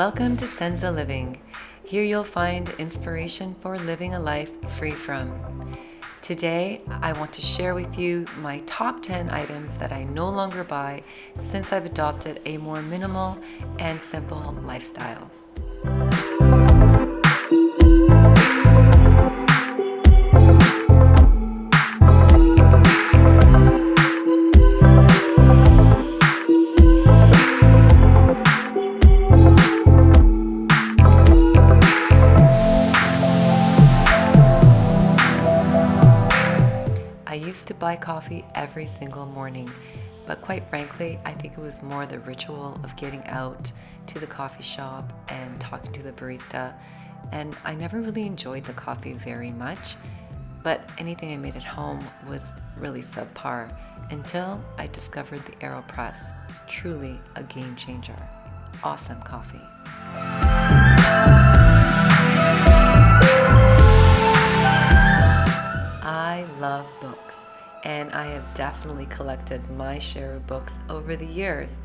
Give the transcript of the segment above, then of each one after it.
Welcome to Senza Living. Here you'll find inspiration for living a life free from. Today, I want to share with you my top 10 items that I no longer buy since I've adopted a more minimal and simple lifestyle. I used to buy coffee every single morning, but quite frankly, I think it was more the ritual of getting out to the coffee shop and talking to the barista, and I never really enjoyed the coffee very much, but anything I made at home was really subpar until I discovered the AeroPress, truly a game changer. Awesome coffee. I love books, and I have definitely collected my share of books over the years.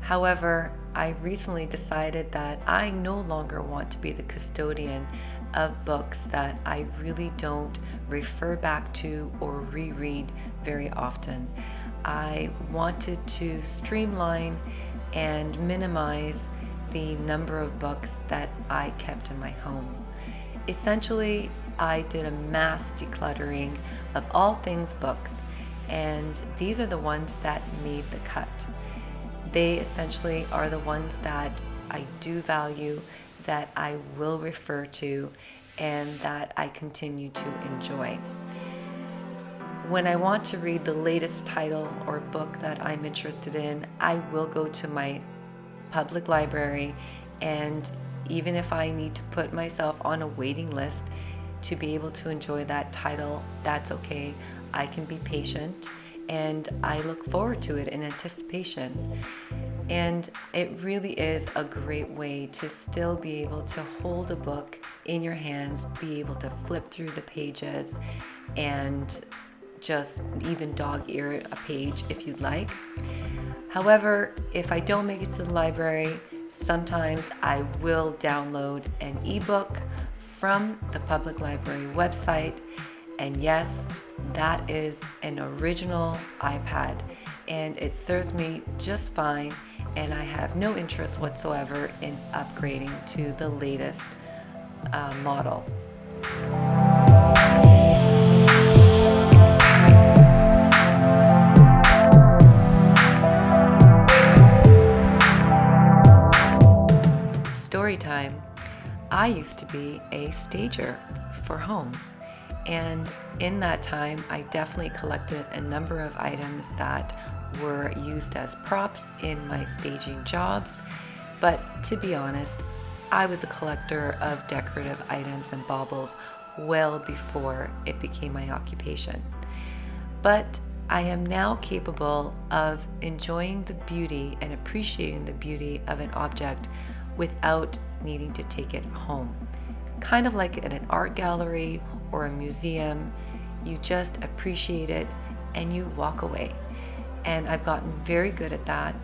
However, I recently decided that I no longer want to be the custodian of books that I really don't refer back to or reread very often. I wanted to streamline and minimize the number of books that I kept in my home. Essentially, I did a mass decluttering of all things books, and these are the ones that made the cut. They essentially are the ones that I do value, that I will refer to, and that I continue to enjoy. When I want to read the latest title or book that I'm interested in, I will go to my public library, and even if I need to put myself on a waiting list to be able to enjoy that title, that's okay. I can be patient, and I look forward to it in anticipation. And it really is a great way to still be able to hold a book in your hands, be able to flip through the pages, and just even dog ear a page if you'd like. However, if I don't make it to the library, sometimes I will download an ebook from the public library website, and yes, that is an original iPad, and it serves me just fine, and I have no interest whatsoever in upgrading to the latest model. Story time. I used to be a stager for homes, and in that time I definitely collected a number of items that were used as props in my staging jobs. But to be honest, I was a collector of decorative items and baubles well before it became my occupation. But I am now capable of enjoying the beauty and appreciating the beauty of an object without needing to take it home. Kind of like at an art gallery or a museum, you just appreciate it and you walk away. And I've gotten very good at that.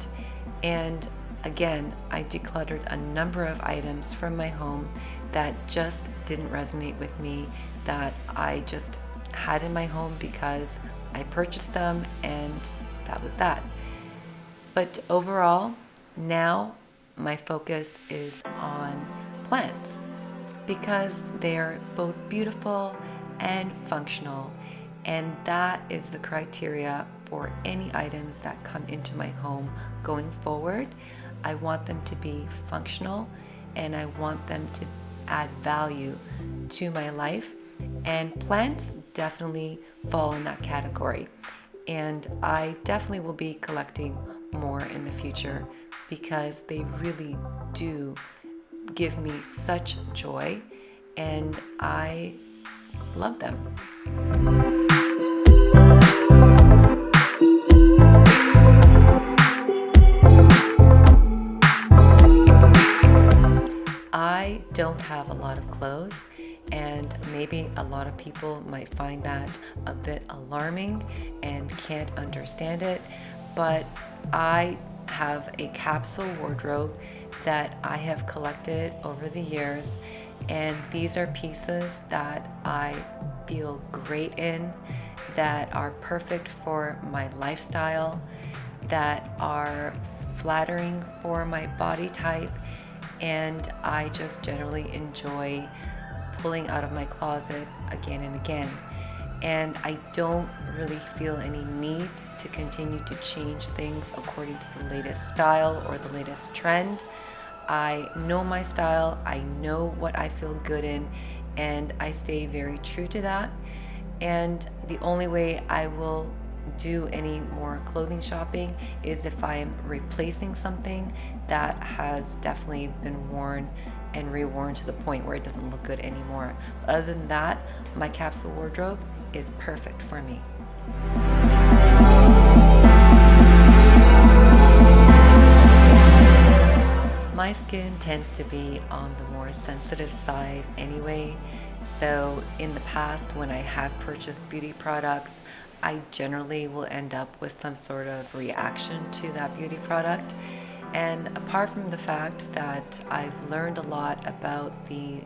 And again, I decluttered a number of items from my home that just didn't resonate with me, that I just had in my home because I purchased them, and that was that. But overall, now my focus is on plants because they're both beautiful and functional, and that is the criteria for any items that come into my home going forward. I want them to be functional, and I want them to add value to my life, and plants definitely fall in that category. And I definitely will be collecting more in the future because they really do give me such joy, and I love them. I don't have a lot of clothes, and maybe a lot of people might find that a bit alarming and can't understand it, but I have a capsule wardrobe that I have collected over the years, and these are pieces that I feel great in, that are perfect for my lifestyle, that are flattering for my body type, and I just generally enjoy pulling out of my closet again and again. And I don't really feel any need to continue to change things according to the latest style or the latest trend. I know my style, I know what I feel good in, and I stay very true to that. And the only way I will do any more clothing shopping is if I am replacing something that has definitely been worn and reworn to the point where it doesn't look good anymore. But other than that, my capsule wardrobe is perfect for me. My skin tends to be on the more sensitive side anyway, so in the past when I have purchased beauty products, I generally will end up with some sort of reaction to that beauty product. And apart from the fact that I've learned a lot about the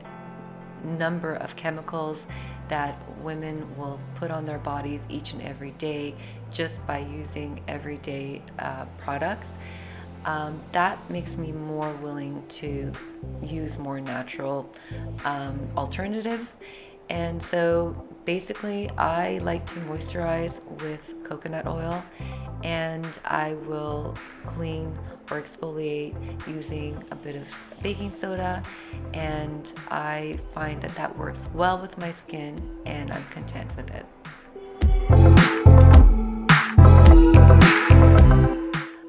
number of chemicals that women will put on their bodies each and every day just by using everyday products, that makes me more willing to use more natural alternatives. And so basically, I like to moisturize with coconut oil, and I will clean or exfoliate using a bit of baking soda, and I find that that works well with my skin, and I'm content with it.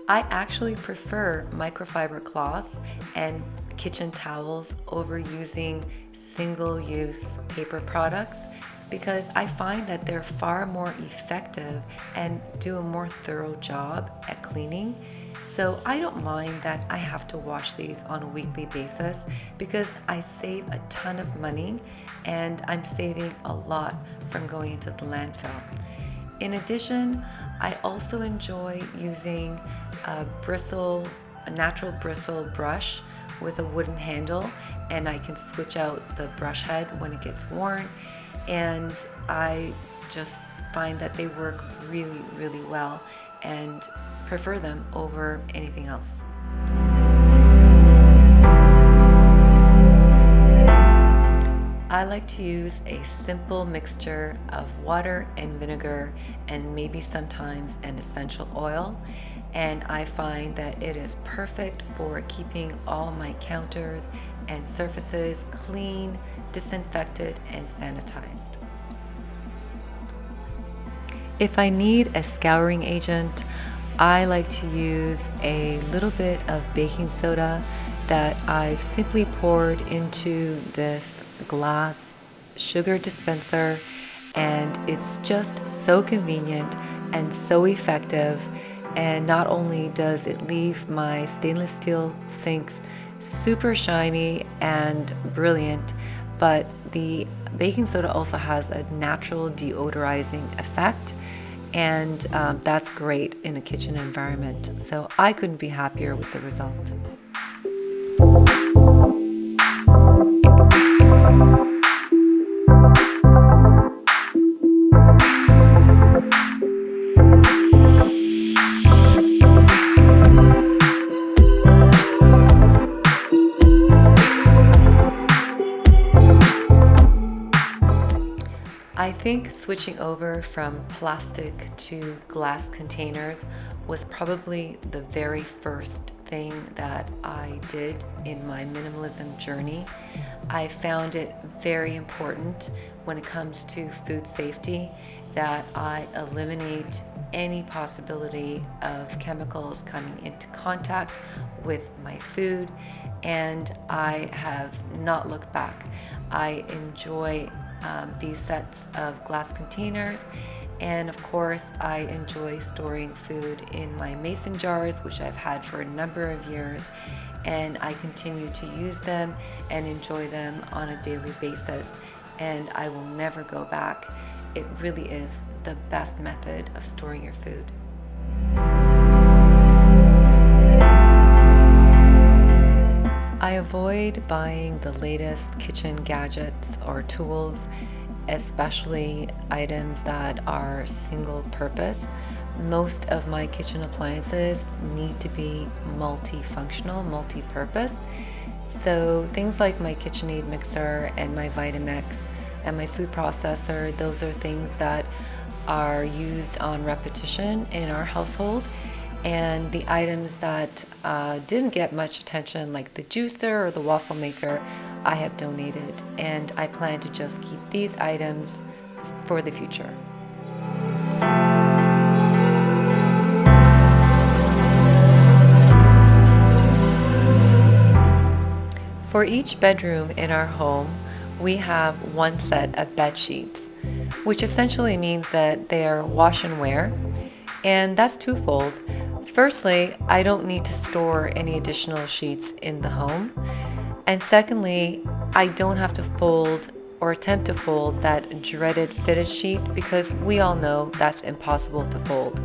I actually prefer microfiber cloths and kitchen towels over using single-use paper products because I find that they're far more effective and do a more thorough job at cleaning. So I don't mind that I have to wash these on a weekly basis because I save a ton of money and I'm saving a lot from going into the landfill. In addition, I also enjoy using a natural bristle brush with a wooden handle, and I can switch out the brush head when it gets worn, and I just find that they work really, really well and prefer them over anything else. I like to use a simple mixture of water and vinegar and maybe sometimes an essential oil, and I find that it is perfect for keeping all my counters and surfaces clean, disinfected, and sanitized. If I need a scouring agent, I like to use a little bit of baking soda that I've simply poured into this glass sugar dispenser, and it's just so convenient and so effective. And not only does it leave my stainless steel sinks super shiny and brilliant, but the baking soda also has a natural deodorizing effect, and that's great in a kitchen environment. So I couldn't be happier with the result. I think switching over from plastic to glass containers was probably the very first thing that I did in my minimalism journey. I found it very important when it comes to food safety that I eliminate any possibility of chemicals coming into contact with my food, and I have not looked back. I enjoy these sets of glass containers, and of course I enjoy storing food in my mason jars, which I've had for a number of years, and I continue to use them and enjoy them on a daily basis, and I will never go back. It really is the best method of storing your food. I avoid buying the latest kitchen gadgets or tools, especially items that are single purpose. Most of my kitchen appliances need to be multifunctional, multi-purpose. So things like my KitchenAid mixer and my Vitamix and my food processor, those are things that are used on repetition in our household. And the items that didn't get much attention, like the juicer or the waffle maker, I have donated, and I plan to just keep these items for the future. For each bedroom in our home, we have one set of bed sheets, which essentially means that they are wash and wear, and that's twofold. Firstly, I don't need to store any additional sheets in the home, and secondly, I don't have to fold or attempt to fold that dreaded fitted sheet because we all know that's impossible to fold.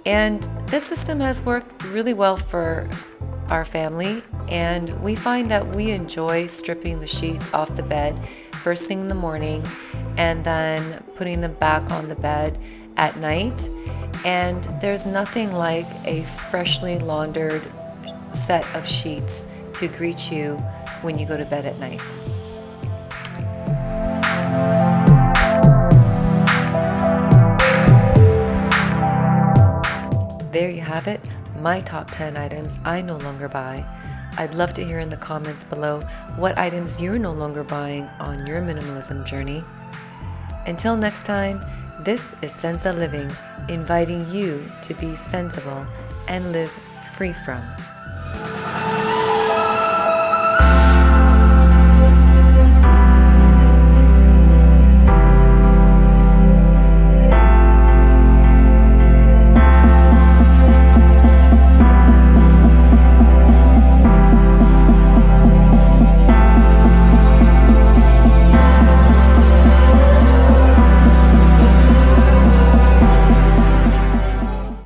And this system has worked really well for our family, and we find that we enjoy stripping the sheets off the bed first thing in the morning and then putting them back on the bed at night. And there's nothing like a freshly laundered set of sheets to greet you when you go to bed at night. There you have it, my top 10 items I no longer buy. I'd love to hear in the comments below what items you're no longer buying on your minimalism journey. Until next time, this is Senza Living, inviting you to be sensible and live free from